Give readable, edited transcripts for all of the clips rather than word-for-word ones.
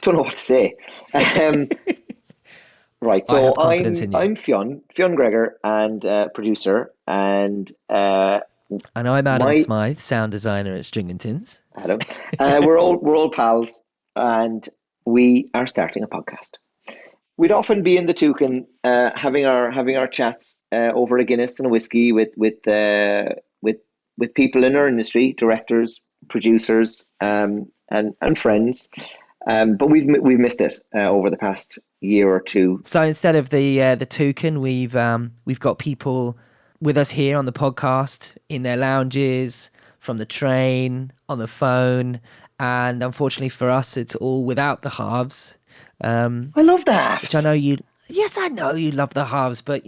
don't know what to say. Um, right, I so have confidence in you. I'm Fionn Gregor, and producer, and And I'm Adam my Smythe, sound designer at Stringingtons. Adam. We're all pals, and we are starting a podcast. We'd often be in the toucan, having our chats over a Guinness and a whiskey with people in our industry, directors, producers, and friends. But we've missed it over the past year or two. So instead of the toucan, we've got people with us here on the podcast in their lounges, from the train, on the phone, and unfortunately for us, it's all without the halves. I love Which I that. know you. Yes, I know you love the halves, but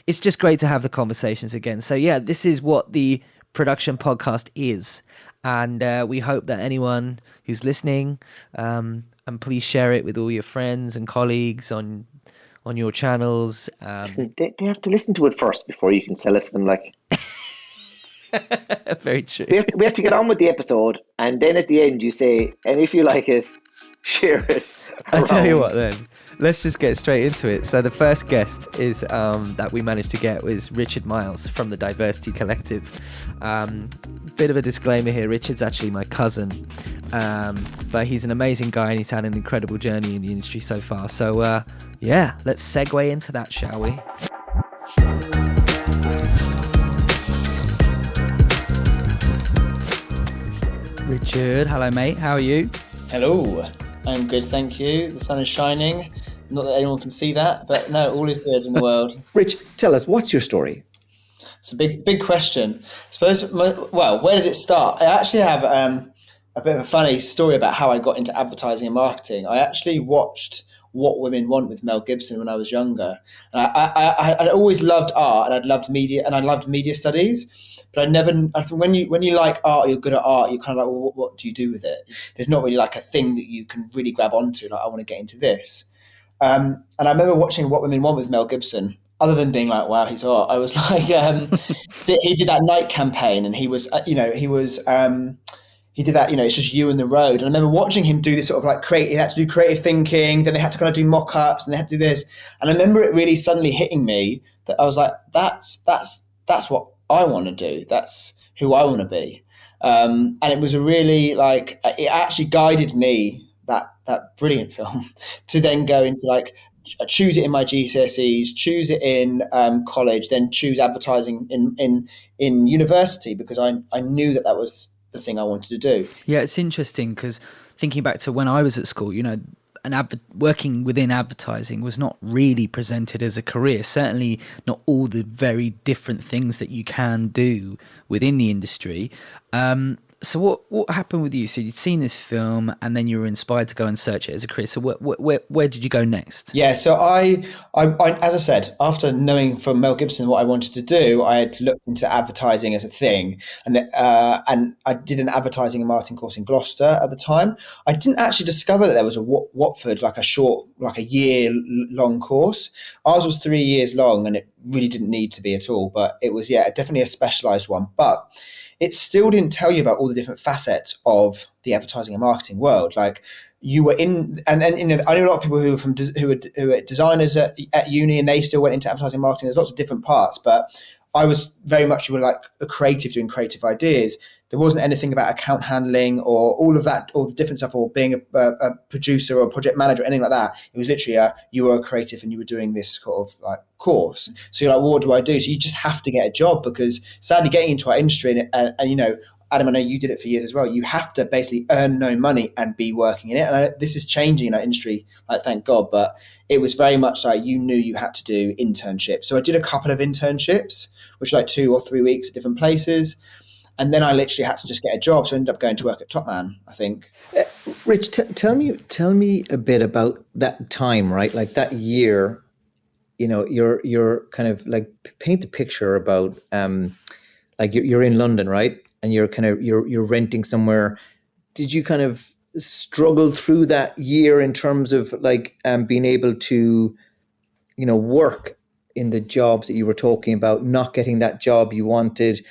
it's just great to have the conversations again. So yeah, this is what the production podcast is, and we hope that anyone who's listening, and please share it with all your friends and colleagues on your channels. Listen, they have to listen to it first before you can sell it to them. Like Very true. we have to get on with the episode, and then at the end you say, and if you like it, share it I tell you around. what, then let's just get straight into it. So the first guest is that we managed to get was Richard Miles from the Diversity Collective. Bit of a disclaimer here: Richard's actually my cousin, but he's an amazing guy and he's had an incredible journey in the industry so far. So yeah, let's segue into that, shall we? Richard, hello mate, how are you? Hello, I'm good, thank you. The sun is shining. Not that anyone can see that, but no, all is good in the world. Rich, tell us, what's your story? It's a big question. I suppose, well, where did it start? I actually have a bit of a funny story about how I got into advertising and marketing. I actually watched What Women Want with Mel Gibson when I was younger. And I'd always loved art, and I'd loved media, and I loved media studies. But I think when you like art, you're good at art, you're kind of like, well, what do you do with it? There's not really like a thing that you can really grab onto, like, I want to get into this. And I remember watching What Women Want with Mel Gibson. Other than being like, wow, he's hot, I was like, he did that night campaign, and he did that, it's just you and the road. And I remember watching him do this sort of like he had to do creative thinking, then they had to kind of do mock-ups, and they had to do this. And I remember it really suddenly hitting me that I was like, that's what I want to do. That's who I want to be. And it was a really it actually guided me, that brilliant film, to then go into choose it in my GCSEs, choose it in college, then choose advertising in university, because I knew that was the thing I wanted to do. Yeah, it's interesting because thinking back to when I was at school, working within advertising was not really presented as a career. Certainly not all the very different things that you can do within the industry. So what happened with you? So you'd seen this film and then you were inspired to go and search it as a career. So where did you go next? Yeah, so I as I said, after knowing from Mel Gibson what I wanted to do, I had looked into advertising as a thing, and I did an advertising and marketing course in Gloucester at the time. I didn't actually discover that there was a Watford, a year long course. Ours was 3 years long, and it really didn't need to be at all. But it was, definitely a specialised one. But it still didn't tell you about all the different facets of the advertising and marketing world. Like, you were in, and then I know a lot of people who were designers at uni, and they still went into advertising and marketing. There's lots of different parts, but I was very much, you were like a creative doing creative ideas. There wasn't anything about account handling or all of that, all the different stuff, or being a producer or a project manager or anything like that. It was literally you were a creative and you were doing this sort of like course. So you're like, well, what do I do? So you just have to get a job, because sadly getting into our industry, and Adam, I know you did it for years as well, you have to basically earn no money and be working in it. And this is changing in our industry, thank God, but it was very much like you knew you had to do internships. So I did a couple of internships, which were like 2 or 3 weeks at different places. And then I literally had to just get a job. So I ended up going to work at Top Man, I think. Rich, tell me a bit about that time, right? Like that year, you're kind of like, paint a picture about, you're in London, right? And you're renting somewhere. Did you kind of struggle through that year in terms of being able to, work in the jobs that you were talking about, not getting that job you wanted?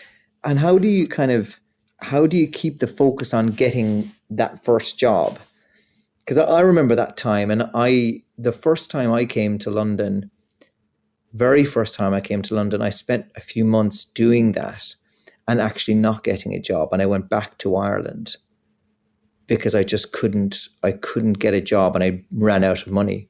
And how do you keep the focus on getting that first job? because I remember that time, and the first time I came to London, very first time I came to London, I spent a few months doing that and actually not getting a job, and I went back to Ireland because I couldn't get a job, and I ran out of money.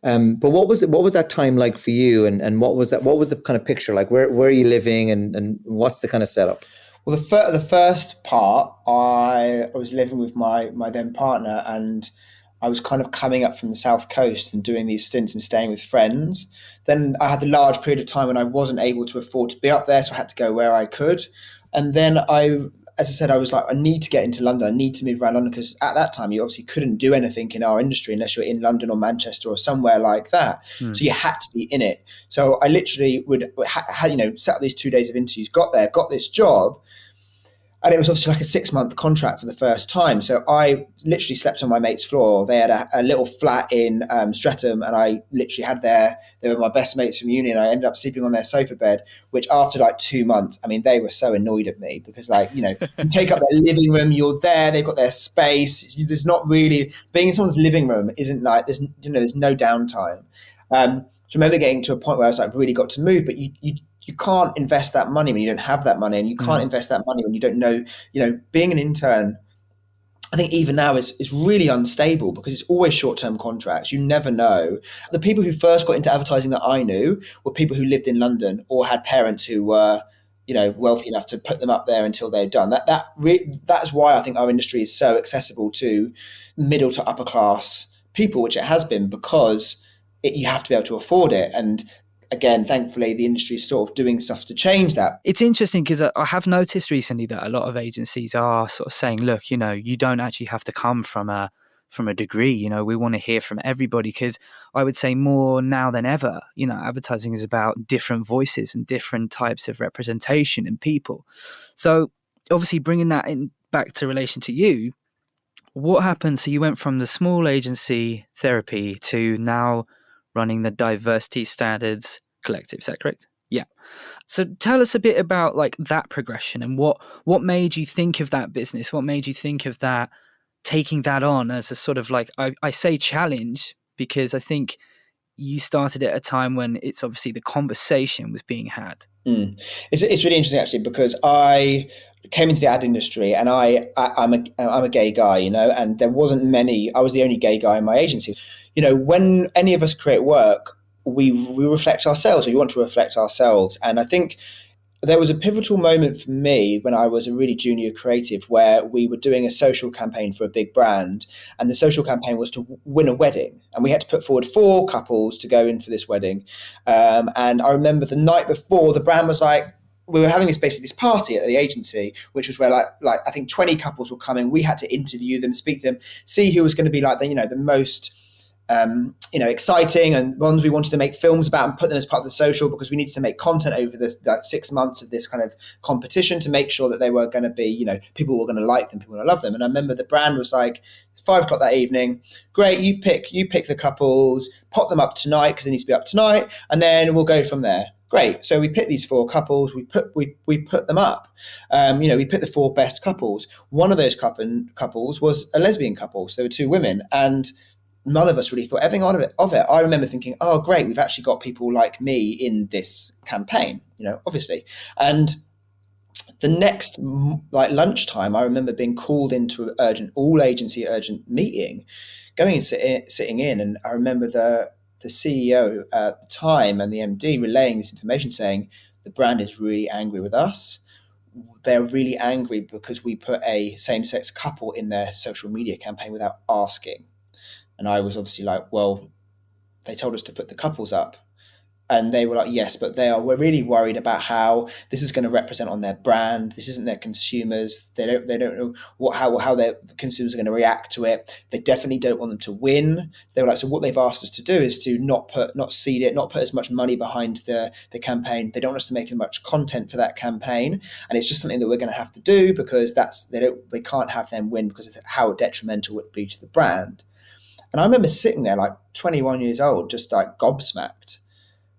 But what was that time like for you, and what was the kind of picture like? Where are you living, and what's the kind of setup? Well, the first part, I was living with my then partner, and I was kind of coming up from the south coast and doing these stints and staying with friends. Then I had the large period of time when I wasn't able to afford to be up there, so I had to go where I could. And then as I said, I was like, I need to get into London. I need to move around London, because at that time you obviously couldn't do anything in our industry unless you're in London or Manchester or somewhere like that. So you had to be in it. So I literally sat these 2 days of interviews, got there, got this job. And it was obviously like a 6-month contract for the first time. So I literally slept on my mate's floor. They had a little flat in Streatham, and I literally they were my best mates from uni, and I ended up sleeping on their sofa bed, which after like 2 months, I mean, they were so annoyed at me because you take up their living room, you're there, they've got their space. There's not really, being in someone's living room isn't like, there's no downtime. So I remember getting to a point where I was like, really got to move, but you can't invest that money when you don't have that money, and you can't invest that money when you don't know, being an intern, I think even now is really unstable because it's always short-term contracts. You never know. The people who first got into advertising that I knew were people who lived in London or had parents who were, wealthy enough to put them up there until they're done. That's why I think our industry is so accessible to middle to upper class people, which it has been, because you have to be able to afford it. And again, thankfully, the industry is sort of doing stuff to change that. It's interesting because I have noticed recently that a lot of agencies are sort of saying, look, you don't actually have to come from a degree. We want to hear from everybody, because I would say more now than ever, advertising is about different voices and different types of representation in people. So obviously bringing that in back to relation to you, what happened? So you went from the small agency Therapy to now running the Diversity Standards Collective. Is that correct? Yeah. So tell us a bit about like that progression, and what made you think of that business? What made you think of that, taking that on as a sort of like, I say challenge, because I think you started at a time when it's obviously the conversation was being had. It's really interesting actually, because I came into the ad industry, and I'm a gay guy, and there wasn't many. I was the only gay guy in my agency. When any of us create work, we reflect ourselves, or we want to reflect ourselves. And I think there was a pivotal moment for me when I was a really junior creative, where we were doing a social campaign for a big brand, and the social campaign was to win a wedding, and we had to put forward 4 couples to go in for this wedding. And I remember the night before, the brand was like, we were having this party at the agency, which was where like I think 20 couples were coming. We had to interview them, speak to them, see who was going to be like the most exciting, and ones we wanted to make films about and put them as part of the social, because we needed to make content over this 6 months of this kind of competition to make sure that they were going to be, people were going to like them, people were going to love them. And I remember the brand was like, it's 5:00 that evening. Great, you pick the couples, pop them up tonight because they need to be up tonight, and then we'll go from there. Great. So we picked these 4 couples. We put them up. We picked the 4 best couples. One of those couples was a lesbian couple. So there were 2 women, and none of us really thought anything of it. I remember thinking, oh, great, we've actually got people like me in this campaign, obviously. And the next lunchtime, I remember being called into an all agency urgent meeting, going and sitting in. And I remember the CEO at the time and the MD relaying this information, saying the brand is really angry with us. They're really angry because we put a same-sex couple in their social media campaign without asking. And I was obviously like, well, they told us to put the couples up. And they were like, yes, but we're really worried about how this is going to represent on their brand. This isn't their consumers. They don't know how their consumers are going to react to it. They definitely don't want them to win. They were like, so what they've asked us to do is to not seed it, not put as much money behind the campaign. They don't want us to make as much content for that campaign. And it's just something that we're going to have to do, because they can't have them win because of how detrimental it would be to the brand. And I remember sitting there like 21 years old, just like gobsmacked.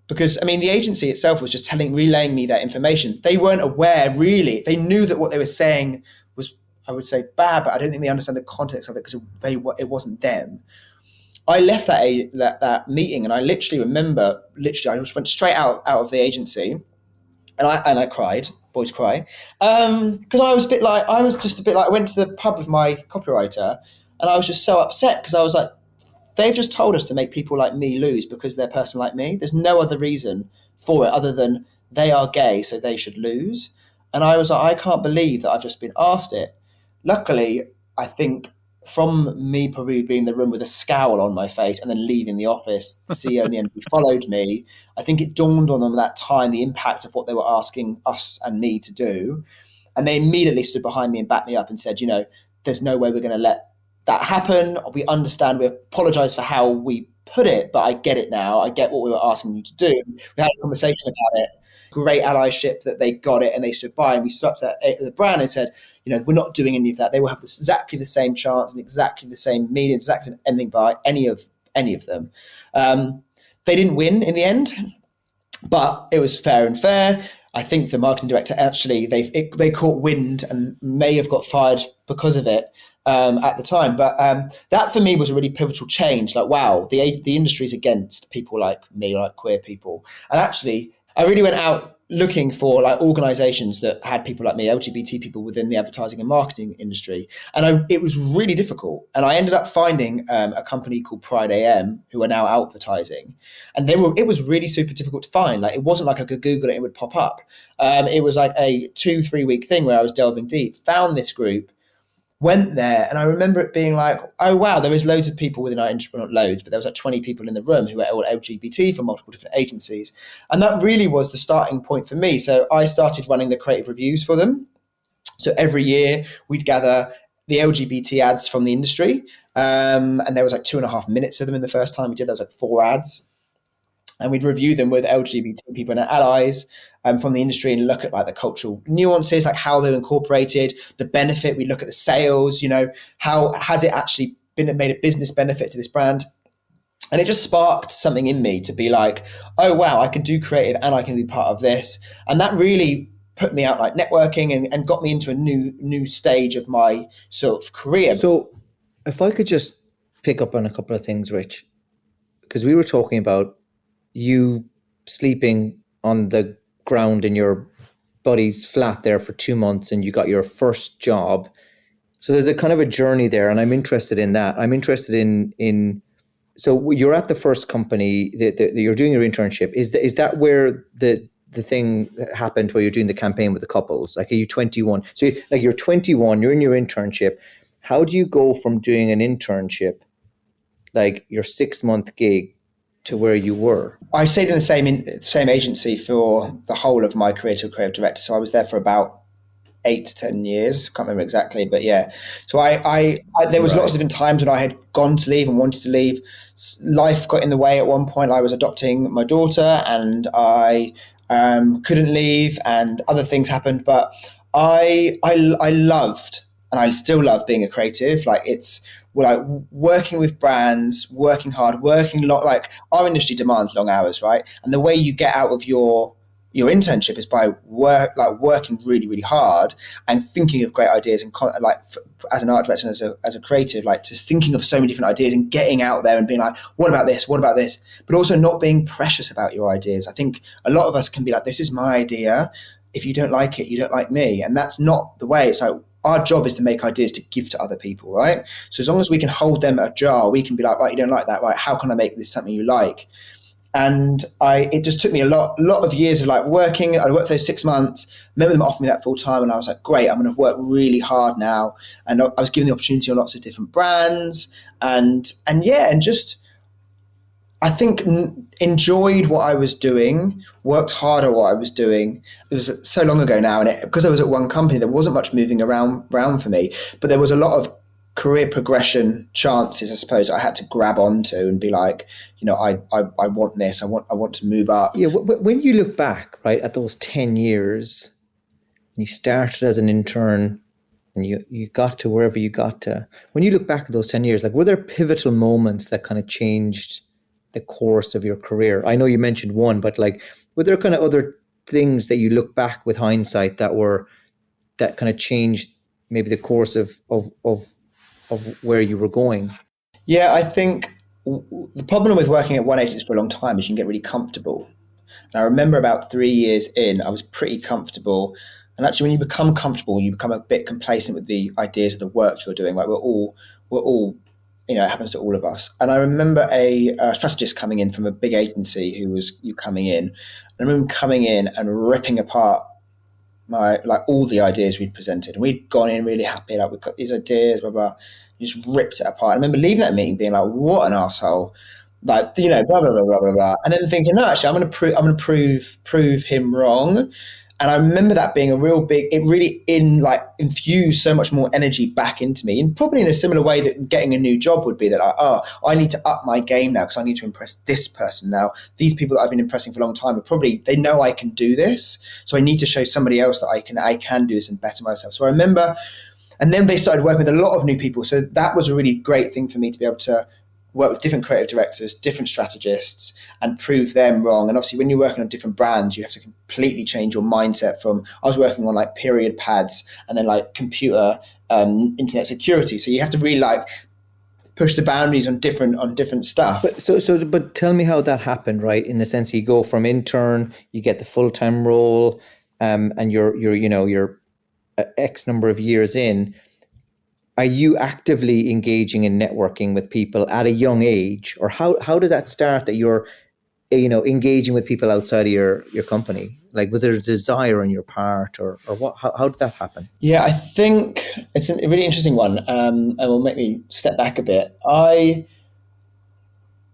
Because, I mean, the agency itself was just relaying me that information. They weren't aware, really. They knew that what they were saying was I would say bad, but I don't think they understand the context of it because it wasn't them. I left that meeting, and I literally remember, I just went straight out of the agency, and I cried. Boys cry, because I was just a bit like, I went to the pub with my copywriter, and I was just so upset because I was like, they've just told us to make people like me lose because they're a person like me. There's no other reason for it other than they are gay, so they should lose. And I was like, I can't believe that I've just been asked it. Luckily, I think from me probably being in the room with a scowl on my face and then leaving the office, the CEO and the MD followed me. I think it dawned on them at that time the impact of what they were asking us and me to do. And they immediately stood behind me and backed me up and said, there's no way we're going to let that happen. We understand, we apologize for how we put it, but I get it now. I get what we were asking you to do. We had a conversation about it. Great allyship that they got it and they stood by, and we stood up to the brand and said, we're not doing any of that. They will have exactly the same chance and exactly the same media, exactly anything by any of them. They didn't win in the end, but it was fair and fair. I think the marketing director actually, they caught wind and may have got fired because of it at the time. But that for me was a really pivotal change. Like, wow, the industry is against people like me, like queer people. And actually, I really went out looking for like organizations that had people like me, LGBT people within the advertising and marketing industry. And it was really difficult. And I ended up finding a company called Pride AM, who are now advertising. And it was really super difficult to find. Like, it wasn't like I could Google it, it would pop up. It was like a 2-3 week thing where I was delving deep, found this group, went there, and I remember it being like, oh wow, there is loads of people within our industry, well, not loads, but there was like 20 people in the room who were all LGBT from multiple different agencies. And that really was the starting point for me. So I started running the creative reviews for them. So every year we'd gather the LGBT ads from the industry. And there was like 2.5 minutes of them in the first time we did. There was like 4 ads. And we'd review them with LGBT people and allies from the industry and look at like the cultural nuances, like how they're incorporated, the benefit. We look at the sales, how has it actually made a business benefit to this brand? And it just sparked something in me to be like, oh, wow, I can do creative and I can be part of this. And that really put me out like networking and got me into a new stage of my sort of career. So if I could just pick up on a couple of things, Rich, because we were talking about you sleeping on the ground in your buddy's flat there for 2 months and you got your first job. So there's a kind of a journey there, and I'm interested in that. I'm interested in so you're at the first company that you're doing your internship. Is that where the thing happened where you're doing the campaign with the couples? Like, are you 21? So you're 21, you're in your internship. How do you go from doing an internship, like your 6-month gig, to where you were? I stayed in the same agency for the whole of my career to creative director. So I was there for about 8 to 10 years. Can't remember exactly, but yeah. So I there was lots of different times when I had gone to leave and wanted to leave. Life got in the way. At one point, I was adopting my daughter, and I couldn't leave, and other things happened. But I loved, and I still love being a creative. Like, it's like working with brands, working hard, working a lot. Like, our industry demands long hours, right? And the way you get out of your internship is by working really, really hard and thinking of great ideas, and as an art director and as a creative, like just thinking of so many different ideas and getting out there and being like, what about this? What about this? But also not being precious about your ideas. I think a lot of us can be like, this is my idea. If you don't like it, you don't like me. And that's not the way. It's like, our job is to make ideas to give to other people, right? So as long as we can hold them ajar, we can be like, right, you don't like that, right? How can I make this something you like? And it just took me a lot of years of like working. I worked for those 6 months. Remember them offering me that full time, and I was like, great, I'm going to work really hard now. And I was given the opportunity on lots of different brands, and just I think enjoyed what I was doing, worked hard at what I was doing. It was so long ago now, and because I was at one company, there wasn't much moving around for me, but there was a lot of career progression chances, I suppose, I had to grab onto and be like, I want this, I want to move up. Yeah, when you look back, right, at those 10 years, and you started as an intern, and you got to wherever you got to, when you look back at those 10 years, like, were there pivotal moments that kind of changed the course of your career? I know you mentioned one, but like, were there kind of other things that you look back with hindsight that kind of changed maybe the course of where you were going? Yeah, I think the problem with working at one agency for a long time is you can get really comfortable. And I remember about 3 years in, I was pretty comfortable. And actually, when you become comfortable, you become a bit complacent with the ideas of the work you're doing. Like we're all, it happens to all of us. And I remember a strategist coming in from a big agency who was coming in. I remember him coming in and ripping apart all the ideas we'd presented. And we'd gone in really happy, like we've got these ideas, blah blah. He just ripped it apart. I remember leaving that meeting being like, "What an asshole!" Like, blah blah blah blah blah blah. And then thinking, no, actually, I'm going to prove him wrong. And I remember that being a real big. It really infused so much more energy back into me, and probably in a similar way that getting a new job would be. That I need to up my game now because I need to impress this person now. These people that I've been impressing for a long time they know I can do this, so I need to show somebody else that I can do this and better myself. So I remember, and then they started working with a lot of new people. So that was a really great thing for me to be able to work with different creative directors, different strategists, and prove them wrong. And obviously, when you're working on different brands, you have to completely change your mindset from, I was working on like period pads and then like computer internet security. So you have to really push the boundaries on different stuff. But tell me how that happened, right? In the sense you go from intern, you get the full-time role, and you're X number of years in. Are you actively engaging in networking with people at a young age, or how did that start that you're, engaging with people outside of your company? Like, was there a desire on your part, or what? How did that happen? Yeah, I think it's a really interesting one, and will make me step back a bit.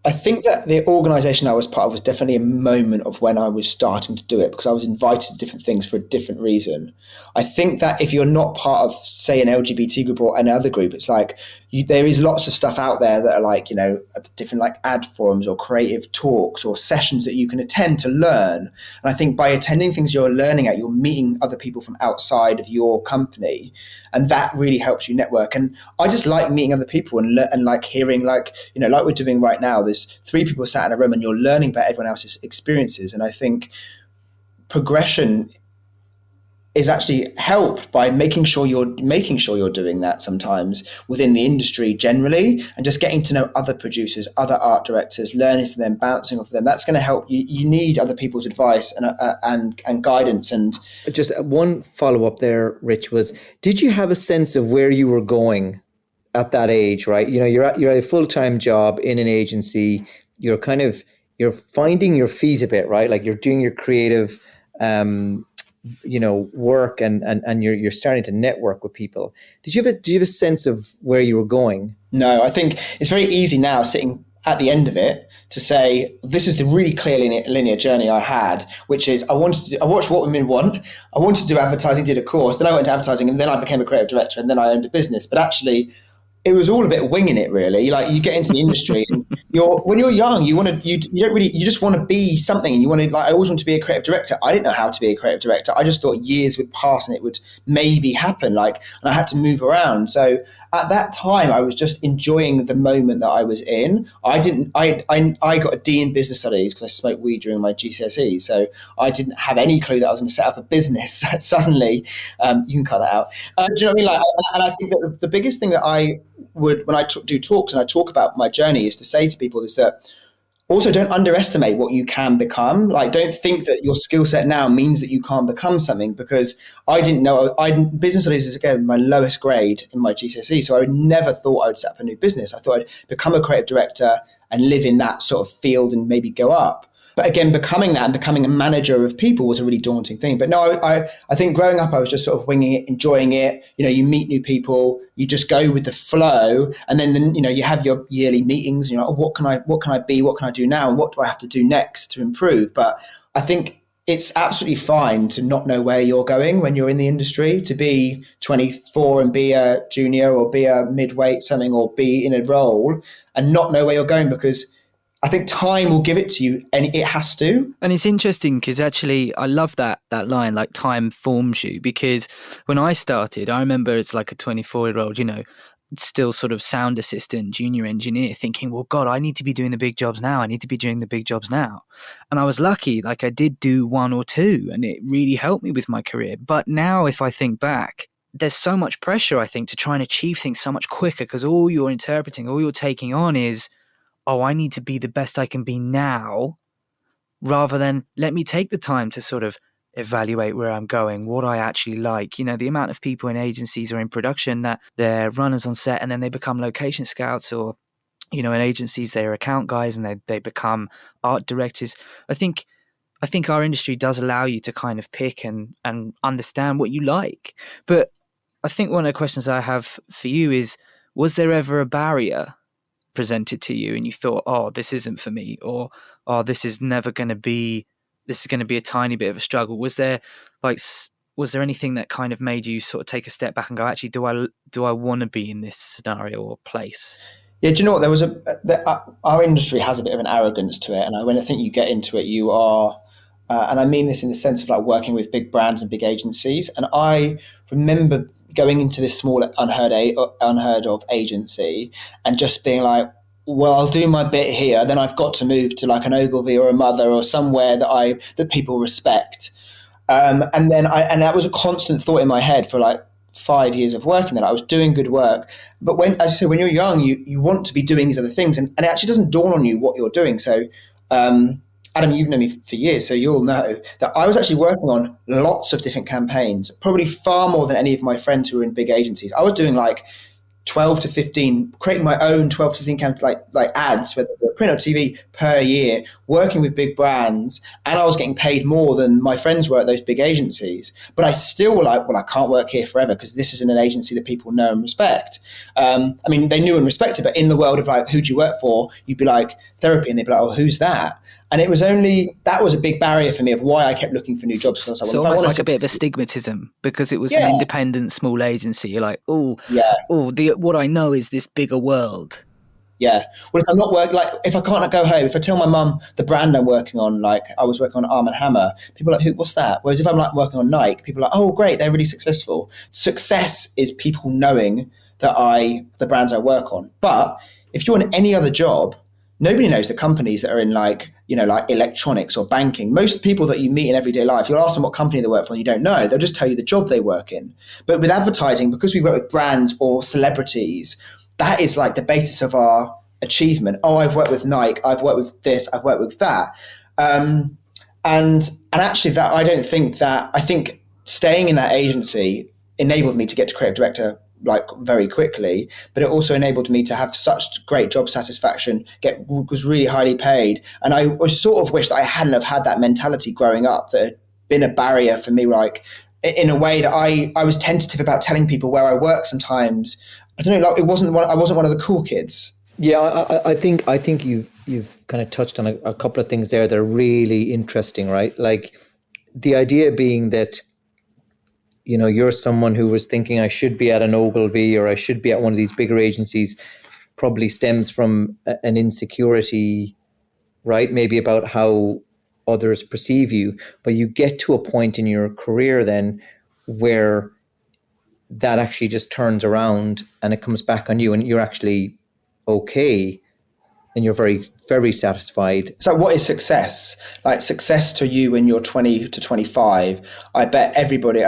I think that the organisation I was part of was definitely a moment of when I was starting to do it, because I was invited to different things for a different reason. I think that if you're not part of, say, an LGBT group or another group, it's like there is lots of stuff out there that are different ad forums or creative talks or sessions that you can attend to learn. And I think by attending things you're learning at, you're meeting other people from outside of your company, and that really helps you network. And I just like meeting other people and hearing like we're doing right now. There's 3 people sat in a room and you're learning about everyone else's experiences. And I think progression is actually helped by making sure you're doing that sometimes within the industry generally, and just getting to know other producers, other art directors, learning from them, bouncing off of them. That's going to help you. You need other people's advice and guidance. And just one follow-up there, Rich, was, did you have a sense of where you were going at that age, right? You're at a full-time job in an agency. You're finding your feet a bit, right? Like, you're doing your creative work, and you're starting to network with people. Did you have a sense of where you were going? No, I think it's very easy now, sitting at the end of it, to say this is the really clear linear journey I had, which is I watched What Women Want. I wanted to do advertising, did a course, then I went to advertising, and then I became a creative director, and then I owned a business. But actually, it was all a bit winging it, really. Like, you get into the industry, and when you're young, you just want to be something, and you want to, I always wanted to be a creative director. I didn't know how to be a creative director. I just thought years would pass and it would maybe happen, and I had to move around. So at that time, I was just enjoying the moment that I was in. I got a D in business studies because I smoked weed during my GCSEs. So I didn't have any clue that I was going to set up a business suddenly. You can cut that out. Do you know what I mean? And I think that the biggest thing that I would, when I do talks and I talk about my journey, is to say to people is that also don't underestimate what you can become. Don't think that your skill set now means that you can't become something, because I didn't know. Business studies is, again, my lowest grade in my GCSE, so I never thought I would set up a new business. I thought I'd become a creative director and live in that sort of field and maybe go up. But again, becoming that and becoming a manager of people was a really daunting thing. But no, I think growing up, I was just sort of winging it, enjoying it. You meet new people, you just go with the flow, and then you have your yearly meetings. And you're like, what can I be? What can I do now? And what do I have to do next to improve? But I think it's absolutely fine to not know where you're going when you're in the industry. To be 24 and be a junior or be a midweight something, or be in a role and not know where you're going, because I think time will give it to you, and it has to. And it's interesting because actually I love that line, like, time forms you, because when I started, I remember it's like a 24-year-old, still sort of sound assistant, junior engineer, thinking, well, God, I need to be doing the big jobs now. And I was lucky, I did do 1 or 2, and it really helped me with my career. But now if I think back, there's so much pressure, I think, to try and achieve things so much quicker, because all you're interpreting, all you're taking on is, oh, I need to be the best I can be now, rather than let me take the time to sort of evaluate where I'm going, what I actually like. You know, the amount of people in agencies or in production that they're runners on set and then they become location scouts, or, you know, in agencies they're account guys and they become art directors. I think our industry does allow you to kind of pick and understand what you like. But I think one of the questions I have for you is, was there ever a barrier presented to you and you thought, oh, this isn't for me, or, oh, this is going to be a tiny bit of a struggle? Was there anything that kind of made you sort of take a step back and go, actually, do I want to be in this scenario or place? Yeah, do you know what? Our industry has a bit of an arrogance to it, and when I think you get into it, you are, and I mean this in the sense of like working with big brands and big agencies. And I remember going into this small, unheard of agency, and just being like, well, I'll do my bit here, then I've got to move to like an Ogilvy or a Mother or somewhere that people respect. And that was a constant thought in my head for like 5 years of working there. I was doing good work, but as you say, when you're young, you want to be doing these other things, and it actually doesn't dawn on you what you're doing. So, Adam, you've known me for years, so you'll know that I was actually working on lots of different campaigns, probably far more than any of my friends who were in big agencies. I was doing like 12 to 15, creating my own 12 to 15 like ads, whether they're print or TV, per year, working with big brands. And I was getting paid more than my friends were at those big agencies. But I still were like, well, I can't work here forever because this isn't an agency that people know and respect. I mean, they knew and respected, but in the world of like, who do you work for? You'd be like, therapy. And they'd be like, oh, who's that? And that was a big barrier for me of why I kept looking for new jobs. So almost like a bit of a stigmatism, because it was an independent small agency. You're like, what I know is this bigger world. Yeah. Well, if I'm not if I can't go home, if I tell my mum the brand I'm working on, like I was working on Arm & Hammer, people are like, what's that? Whereas if I'm like working on Nike, people are like, oh, great, they're really successful. Success is people knowing the brands I work on. But if you're in any other job, nobody knows the companies that are in like electronics or banking. Most people that you meet in everyday life, you'll ask them what company they work for and you don't know. They'll just tell you the job they work in. But with advertising, because we work with brands or celebrities, that is like the basis of our achievement. Oh, I've worked with Nike, I've worked with this, I've worked with that. And actually I think staying in that agency enabled me to get to creative director like very quickly, but it also enabled me to have such great job satisfaction, was really highly paid. And I sort of wish that I hadn't have had that mentality growing up, that had been a barrier for me, like in a way that I was tentative about telling people where I work sometimes. I don't know, like I wasn't one of the cool kids. Yeah, I think you've kind of touched on a couple of things there that are really interesting, right? Like the idea being that, you know, you're someone who was thinking I should be at an Ogilvy or I should be at one of these bigger agencies, probably stems from an insecurity, right? Maybe about how others perceive you. But you get to a point in your career then where that actually just turns around and it comes back on you and you're actually okay and you're very, very satisfied. So what is success? Like success to you when you're 20 to 25, I bet everybody,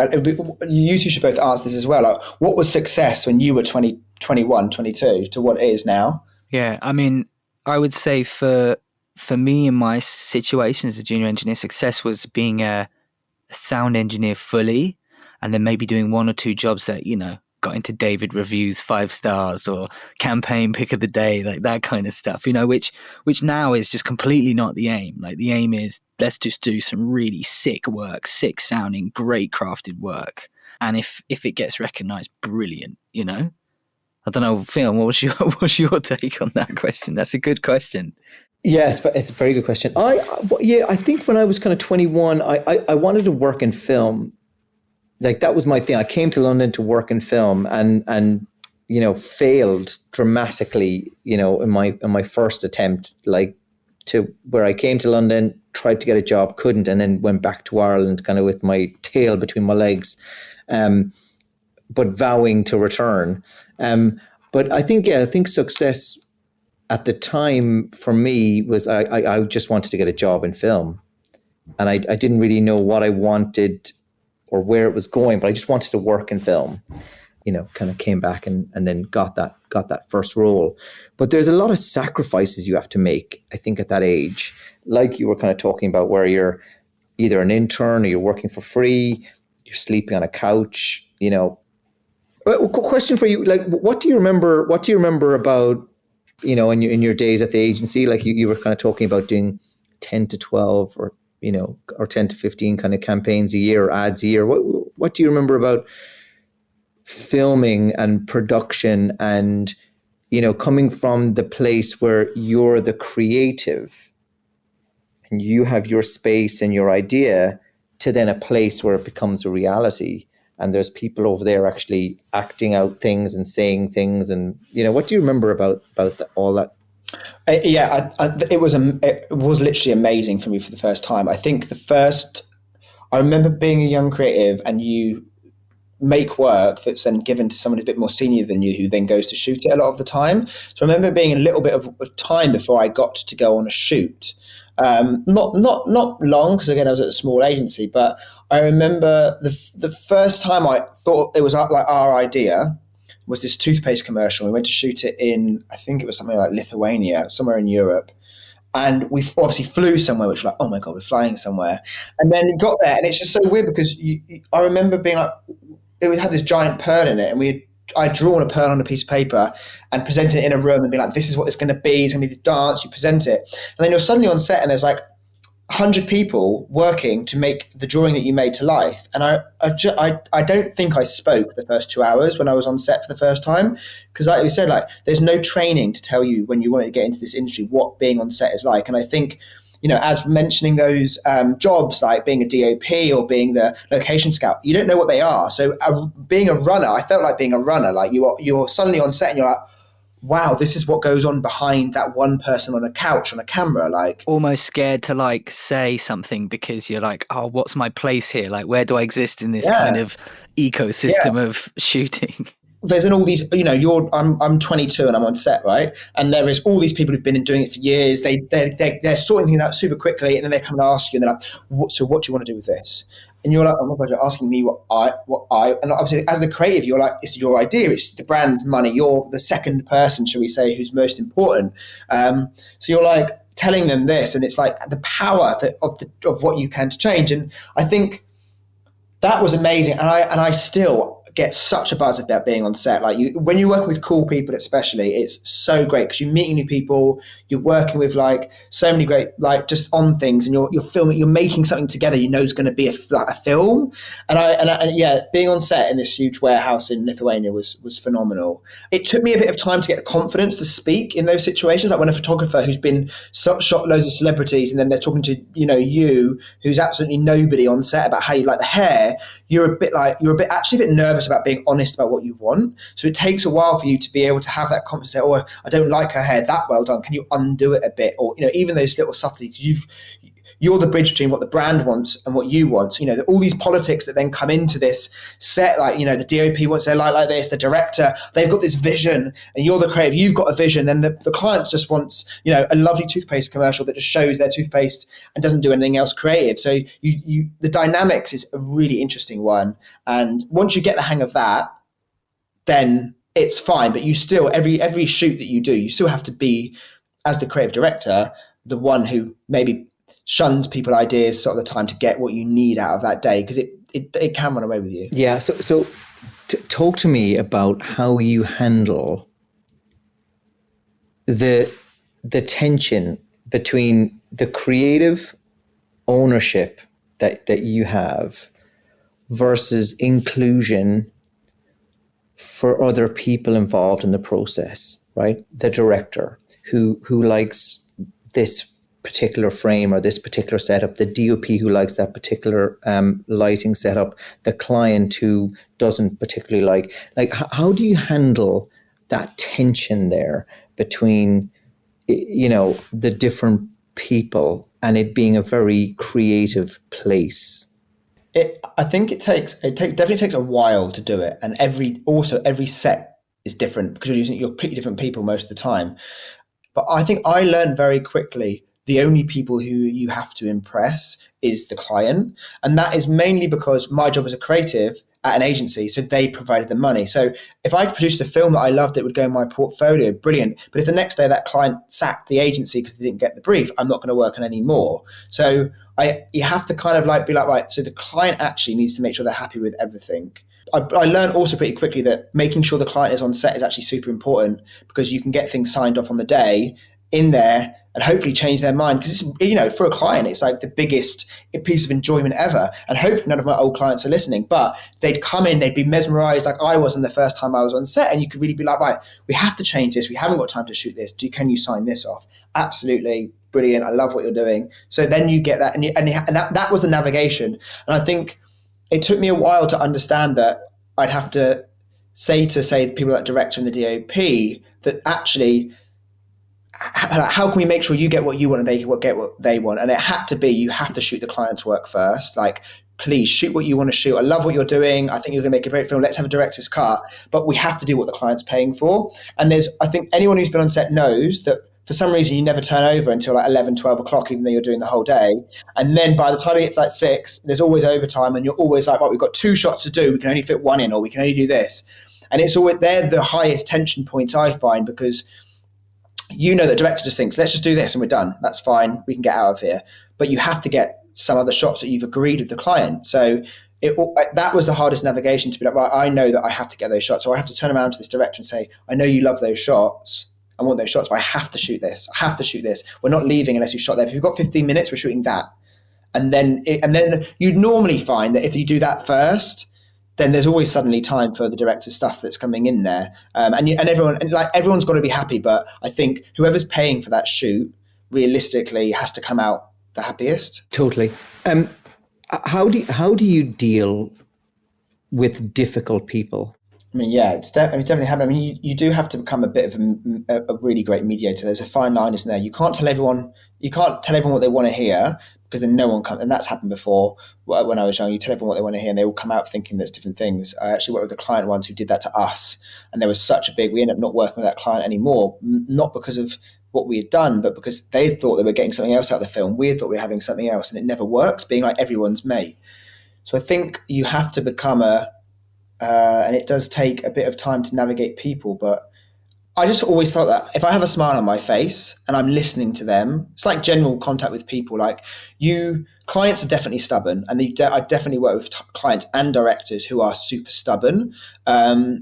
you two should both answer this as well. Like, what was success when you were 20, 21, 22 to what it is now? Yeah, I mean, I would say for me in my situation as a junior engineer, success was being a sound engineer fully, and then maybe doing one or two jobs that, you know, got into David reviews 5 stars or campaign pick of the day, like that kind of stuff, you know, which now is just completely not the aim. Like the aim is, let's just do some really sick work, sick sounding, great crafted work. And if it gets recognized, brilliant, you know? I don't know, Fionn, what's your take on that question? That's a good question. Yeah, it's a very good question. I think when I was kind of 21, I wanted to work in film. Like that was my thing. I came to London to work in film and you know, failed dramatically, you know, in my first attempt, like to where I came to London, tried to get a job, couldn't, and then went back to Ireland kind of with my tail between my legs, but vowing to return. But I think success at the time for me was I just wanted to get a job in film, and I didn't really know what I wanted or where it was going, but I just wanted to work in film. Kind of came back and then got that first role. But there's a lot of sacrifices you have to make, I think, at that age. Like you were kind of talking about, where you're either an intern or you're working for free, you're sleeping on a couch. Question for you: like, what do you remember? What do you remember about in your days at the agency? Like you were kind of talking about doing 10 to 12 or 10 to 15 kind of campaigns a year, or ads a year. What do you remember about filming and production, and coming from the place where you're the creative and you have your space and your idea, to then a place where it becomes a reality and there's people over there actually acting out things and saying things, and what do you remember about all that? It was literally amazing for me for the first time. I think I remember being a young creative, and you make work that's then given to someone a bit more senior than you, who then goes to shoot it a lot of the time. So I remember being a little bit of time before I got to go on a shoot. Not long, because again I was at a small agency, but I remember the first time I thought it was like our idea was this toothpaste commercial. We went to shoot it in, I think it was something like Lithuania, somewhere in Europe. And we obviously flew somewhere, which was like, oh my God, we're flying somewhere. And then we got there, and it's just so weird because I remember being like, it had this giant pearl in it, and I'd drawn a pearl on a piece of paper and presented it in a room and be like, this is what it's going to be. It's going to be the dance. You present it. And then you're suddenly on set and there's like 100 people working to make the drawing that you made to life. And I don't think I spoke the first 2 hours when I was on set for the first time. Because like you said, like there's no training to tell you when you want to get into this industry what being on set is like. And I think, as mentioning those jobs like being a DOP or being the location scout, you don't know what they are. So being a runner, I felt like being a runner. Like you're suddenly on set and you're like, wow, this is what goes on behind that one person on a couch on a camera. Like almost scared to like say something because you're like, oh, what's my place here? Like, where do I exist in this kind of ecosystem of shooting? There's all these, I'm 22 and I'm on set, right? And there is all these people who've been doing it for years. They're sorting things out super quickly, and then they come and ask you, and they're like, so what do you want to do with this? And you're like, oh my God, you're asking me what I, and obviously as the creative, you're like, it's your idea, it's the brand's money. You're the second person, shall we say, who's most important. So you're like telling them this, and it's like the power of what you can to change. And I think that was amazing. And I still get such a buzz about being on set. Like when you're working with cool people, especially, it's so great because you're meeting new people, you're working with like so many great, like just on things, and you're filming, you're making something together. Is going to be a film. And being on set in this huge warehouse in Lithuania was phenomenal. It took me a bit of time to get the confidence to speak in those situations. Like when a photographer who's been shot loads of celebrities, and then they're talking to you who's absolutely nobody on set about how you like the hair, you're a bit nervous about being honest about what you want. So it takes a while for you to be able to have that confidence, say, oh, I don't like her hair that well done. Can you undo it a bit? Or, even those little subtleties, you're the bridge between what the brand wants and what you want. All these politics that then come into this set, like, the DOP wants their light like this, the director, they've got this vision, and you're the creative, you've got a vision. Then the client just wants, a lovely toothpaste commercial that just shows their toothpaste and doesn't do anything else creative. So the dynamics is a really interesting one. And once you get the hang of that, then it's fine. But you still, every shoot that you do, you still have to be, as the creative director, the one who maybe shuns people ideas sort of the time to get what you need out of that day, because it can run away with you. Yeah. So talk to me about how you handle the tension between the creative ownership that you have versus inclusion for other people involved in the process, right? The director who likes this particular frame or this particular setup, the DOP who likes that particular lighting setup, the client who doesn't particularly like how do you handle that tension there between the different people and it being a very creative place? I think it definitely takes a while to do it, and every set is different because you're using completely different people most of the time. But I think I learned very quickly the only people who you have to impress is the client. And that is mainly because my job as a creative at an agency, so they provided the money. So if I produced a film that I loved, it would go in my portfolio, brilliant. But if the next day that client sacked the agency because they didn't get the brief, I'm not going to work on any more. So you have to kind of like be like, right, so the client actually needs to make sure they're happy with everything. I learned also pretty quickly that making sure the client is on set is actually super important, because you can get things signed off on the day in there and hopefully change their mind. Because it's, for a client, it's like the biggest piece of enjoyment ever. And hopefully none of my old clients are listening, but they'd come in, they'd be mesmerized like I was in the first time I was on set. And you could really be like, right, we have to change this. We haven't got time to shoot this. Can you sign this off? Absolutely. Brilliant. I love what you're doing. So then you get that. And that was the navigation. And I think it took me a while to understand that I'd have to say the people that director and the DOP that actually, how can we make sure you get what you want and they get what they want? And it had to be, you have to shoot the client's work first. Like, please shoot what you want to shoot. I love what you're doing. I think you're going to make a great film. Let's have a director's cut. But we have to do what the client's paying for. And I think anyone who's been on set knows that for some reason you never turn over until like 11, 12 o'clock, even though you're doing the whole day. And then by the time it gets like 6, there's always overtime, and you're always like, right, we've got 2 shots to do. We can only fit 1 in, or we can only do this. And it's always, they're the highest tension points I find, because the director just thinks, let's just do this and we're done. That's fine. We can get out of here. But you have to get some other shots that you've agreed with the client. So that was the hardest navigation, to be like, right, I know that I have to get those shots. So I have to turn around to this director and say, I know you love those shots. I want those shots, but I have to shoot this. I have to shoot this. We're not leaving unless you've shot that. If you've got 15 minutes, we're shooting that. And then you'd normally find that if you do that first, then there's always suddenly time for the director's stuff that's coming in there. Everyone's got to be happy. But I think whoever's paying for that shoot realistically has to come out the happiest. Totally. How do you deal with difficult people? I mean, yeah, it's definitely happening. I mean, you do have to become a bit of a really great mediator. There's a fine line, isn't there? You can't tell everyone what they want to hear, because then no one comes. And that's happened before when I was young. You tell everyone what they want to hear, and they all come out thinking there's different things. I actually worked with a client once who did that to us, and there was we ended up not working with that client anymore, not because of what we had done, but because they thought they were getting something else out of the film. We thought we were having something else, and it never works, being like everyone's mate. So I think you have to become and it does take a bit of time to navigate people, but I just always thought that if I have a smile on my face and I'm listening to them, it's like general contact with people. Like, clients are definitely stubborn, and I definitely work with clients and directors who are super stubborn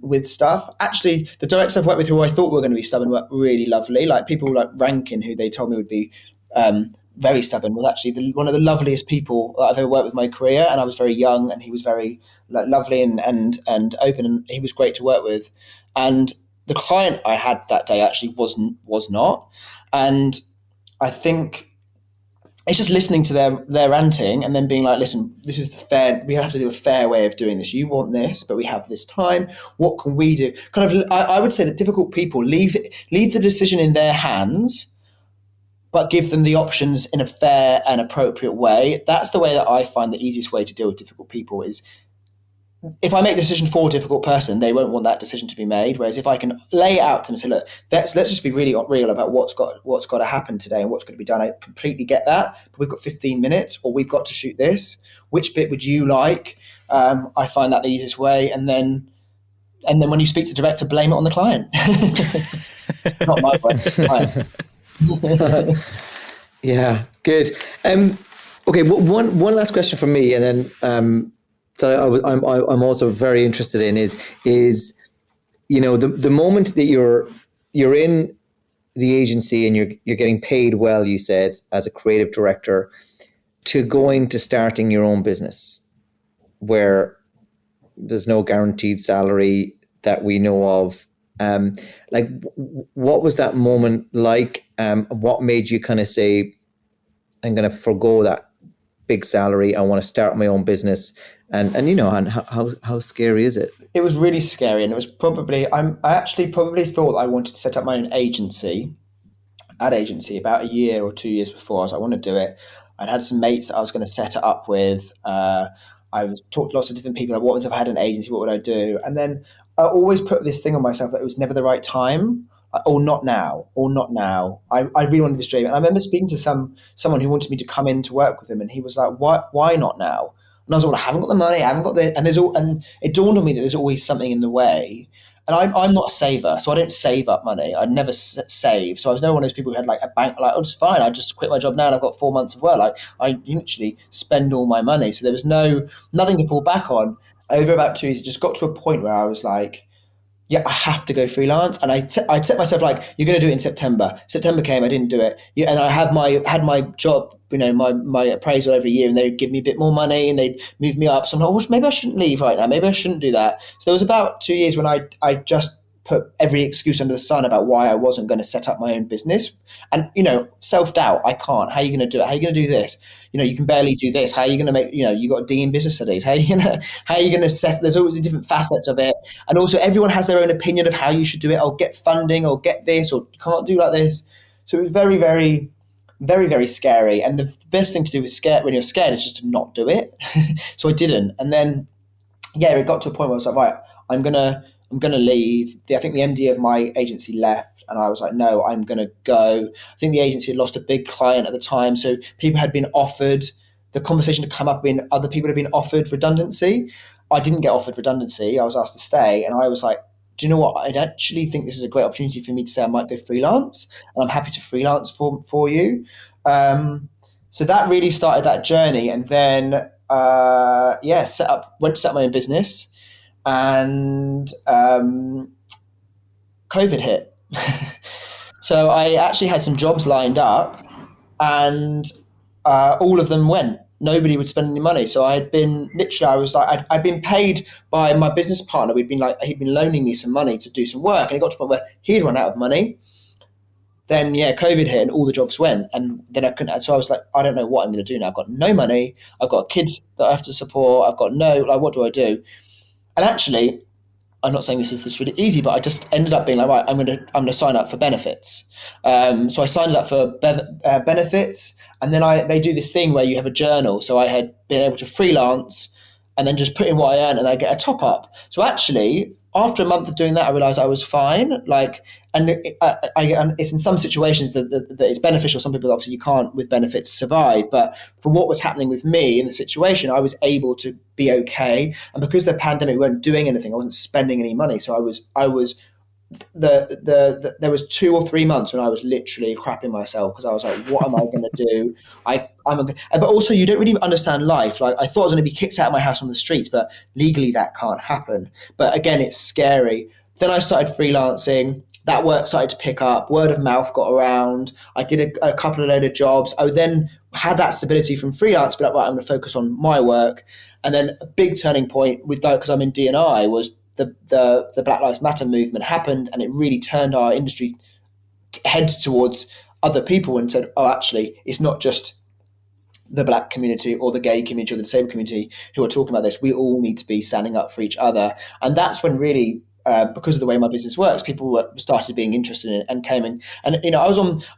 with stuff. Actually, the directors I've worked with who I thought were going to be stubborn were really lovely. Like people like Rankin, who they told me would be very stubborn, was actually one of the loveliest people that I've ever worked with in my career. And I was very young, and he was very lovely and open, and he was great to work with. And the client I had that day actually was not. And I think it's just listening to their ranting and then being like, listen, this is we have to do a fair way of doing this. You want this, but we have this time. What can we do? I would say that difficult people leave the decision in their hands, but give them the options in a fair and appropriate way. That's the way that I find the easiest way to deal with difficult people is, if I make the decision for a difficult person, they won't want that decision to be made. Whereas if I can lay it out to them and say, look, let's just be really real about what's got to happen today and what's going to be done. I completely get that, but we've got 15 minutes, or we've got to shoot this. Which bit would you like? I find that the easiest way. And then when you speak to the director, blame it on the client. Not my words, the client. Yeah, good. Okay, one last question from me, and then that I'm also very interested in is the moment that you're in the agency and you're getting paid well, you said, as a creative director, to going to starting your own business where there's no guaranteed salary that we know of. What was that moment like? What made you kind of say, I'm going to forgo that big salary, I want to start my own business? And how scary is it? It was really scary, and it was I actually probably thought I wanted to set up my own agency about a year or 2 years before. I was like, I want to do it. I'd had some mates that I was going to set it up with. I was talked to lots of different people. Like, what if I had an agency? What would I do? And then I always put this thing on myself that it was never the right time. or not now, or not now. I really wanted this dream. And I remember speaking to someone who wanted me to come in to work with him, and he was like, why not now? And I was like, well, I haven't got the money, I haven't got the, and it dawned on me that there's always something in the way. And I'm not a saver, so I don't save up money. I never save. So I was never one of those people who had like a bank, like, oh, it's fine. I just quit my job now and I've got 4 months of work. Like, I literally spend all my money. So there was nothing to fall back on. Over about 2 years, it just got to a point where I was like, yeah, I have to go freelance. And I'd set myself like, you're going to do it in September. September came, I didn't do it. Yeah, and I had my job, my appraisal every year, and they'd give me a bit more money and they'd move me up. So I'm like, well, maybe I shouldn't leave right now. Maybe I shouldn't do that. So there was about 2 years when I just put every excuse under the sun about why I wasn't going to set up my own business. And, self-doubt, I can't. How are you going to do it? How are you going to do this? You can barely do this. How are you going to make, you got a D in business studies. How are you going to set, there's always different facets of it. And also everyone has their own opinion of how you should do it. Or get funding, or get this, or you can't do like this. So it was very, very, very, very scary. And the best thing to do when you're scared is just to not do it. So I didn't. And then, it got to a point where I was like, right, I'm gonna leave. I think the MD of my agency left, and I was like, no, I'm gonna go. I think the agency had lost a big client at the time, so people had been offered. The conversation had come up, other people had been offered redundancy. I didn't get offered redundancy. I was asked to stay, and I was like, do you know what? I'd actually think this is a great opportunity for me to say I might go freelance, and I'm happy to freelance for you. So that really started that journey, and then set up my own business. And COVID hit. So I actually had some jobs lined up, and all of them went. Nobody would spend any money. So I'd been I'd been paid by my business partner. He'd been loaning me some money to do some work, and it got to a point where he'd run out of money. Then COVID hit and all the jobs went, and then I couldn't. So I was like, I don't know what I'm going to do now. I've got no money. I've got kids that I have to support. I've got what do I do? And actually, I'm not saying this is really easy, but I just ended up being like, right, I'm gonna sign up for benefits. So I signed up for benefits, and then they do this thing where you have a journal. So I had been able to freelance and then just put in what I earn, and I get a top up. So actually, after a month of doing that, I realized I was fine. It's in some situations that it's beneficial. Some people, obviously, you can't with benefits survive. But for what was happening with me in the situation, I was able to be okay. And because the pandemic, we weren't doing anything, I wasn't spending any money. So I was there was 2 or 3 months when I was literally crapping myself because I was like, what am I going to do? But also you don't really understand life. Like I thought I was going to be kicked out of my house on the streets, but legally that can't happen. But again, it's scary. Then I started freelancing. That work started to pick up. Word of mouth got around. I did a couple of load of jobs. I then had that stability from freelance, but right, I'm going to focus on my work. And then a big turning point with that, because I'm in D&I, was the Black Lives Matter movement happened, and it really turned our industry head towards other people and said, oh, actually, it's not just the black community or the gay community or the disabled community who are talking about this. We all need to be standing up for each other. And that's when really, because of the way my business works, people started being interested in it and came in. And,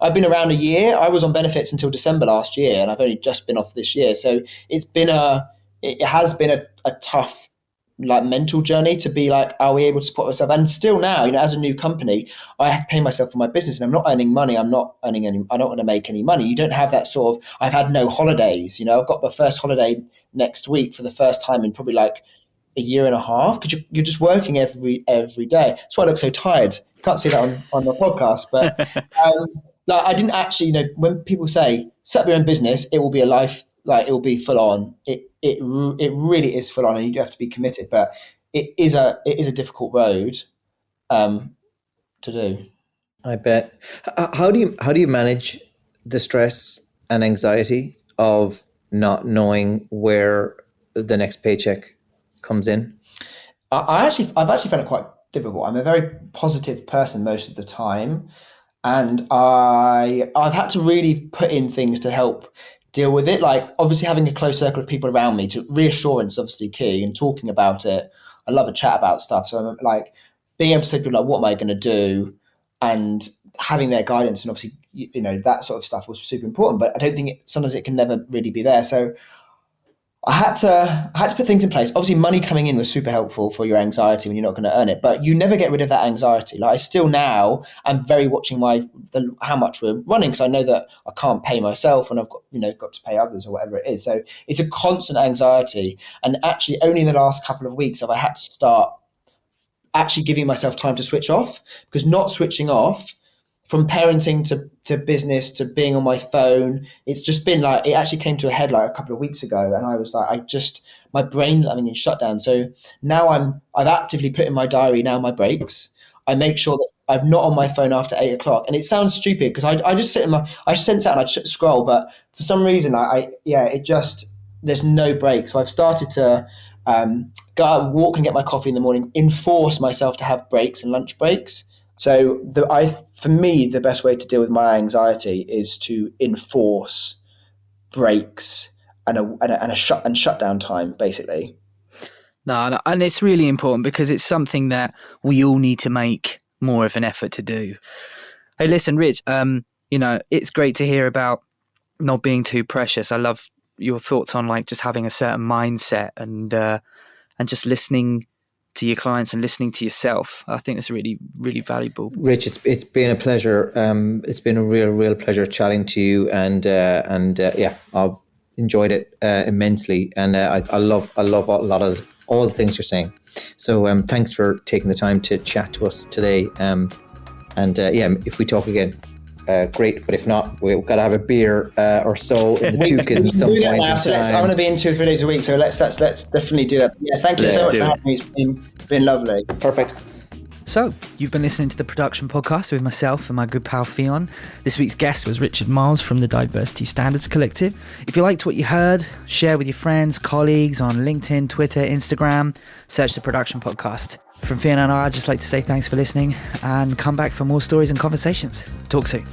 I've been around a year. I was on benefits until December last year, and I've only just been off this year. So it has been a tough, like, mental journey to be like, are we able to support myself? And still now, as a new company, I have to pay myself for my business, and I'm not earning money. I don't want to make any money. You don't have that sort of, I've had no holidays, I've got my first holiday next week for the first time in probably like a year and a half, because you're just working every day. That's why I look so tired. You can't see that on the podcast, but I didn't actually, when people say set up your own business, it will be a life, like it will be full on. It really is full on, and you do have to be committed. But it is a difficult road to do. I bet. How do you manage the stress and anxiety of not knowing where the next paycheck comes in? I've actually found it quite difficult. I'm a very positive person most of the time, and I've had to really put in things to help deal with it. Like obviously having a close circle of people around me, to reassurance obviously key, and talking about it. I love a chat about stuff. So I'm like being able to say to people like, what am I going to do? And having their guidance, and obviously, that sort of stuff was super important, but I don't think sometimes it can never really be there. So I had to put things in place. Obviously, money coming in was super helpful for your anxiety when you're not going to earn it, but you never get rid of that anxiety. Like I still now am very watching how much we're running, because I know that I can't pay myself and I've got to pay others or whatever it is. So it's a constant anxiety. And actually, only in the last couple of weeks have I had to start actually giving myself time to switch off, because not switching off from parenting to business to being on my phone, it's just been like, it actually came to a head like a couple of weeks ago, and I was like, my brain's having a shutdown. So now I've actively put in my diary now my breaks. I make sure that I'm not on my phone after 8 o'clock. And it sounds stupid because I just I sense out and I scroll, but for some reason there's no break. So I've started to go out and walk and get my coffee in the morning, enforce myself to have breaks and lunch breaks. So for me, the best way to deal with my anxiety is to enforce breaks and shutdown time, basically. No, and it's really important because it's something that we all need to make more of an effort to do. Hey, listen, Rich, it's great to hear about not being too precious. I love your thoughts on like just having a certain mindset and just listening to your clients and listening to yourself. I think it's really, really valuable. Rich, it's been a pleasure. It's been a real pleasure chatting to you, and I've enjoyed it immensely, and I love a lot of all the things you're saying. So thanks for taking the time to chat to us today. If we talk again, great. But if not, we've got to have a beer or so in the toucan at some point in time. I'm going to be in 2 or 3 days a week, so let's definitely do that. Yeah, thank you so much for having me. It's been lovely. Perfect. So, you've been listening to the Production Podcast with myself and my good pal Fionn. This week's guest was Richard Miles from the Diversity Standards Collective. If you liked what you heard, share with your friends, colleagues on LinkedIn, Twitter, Instagram. Search the Production Podcast. From Fionn and I, I'd just like to say thanks for listening and come back for more stories and conversations. Talk soon.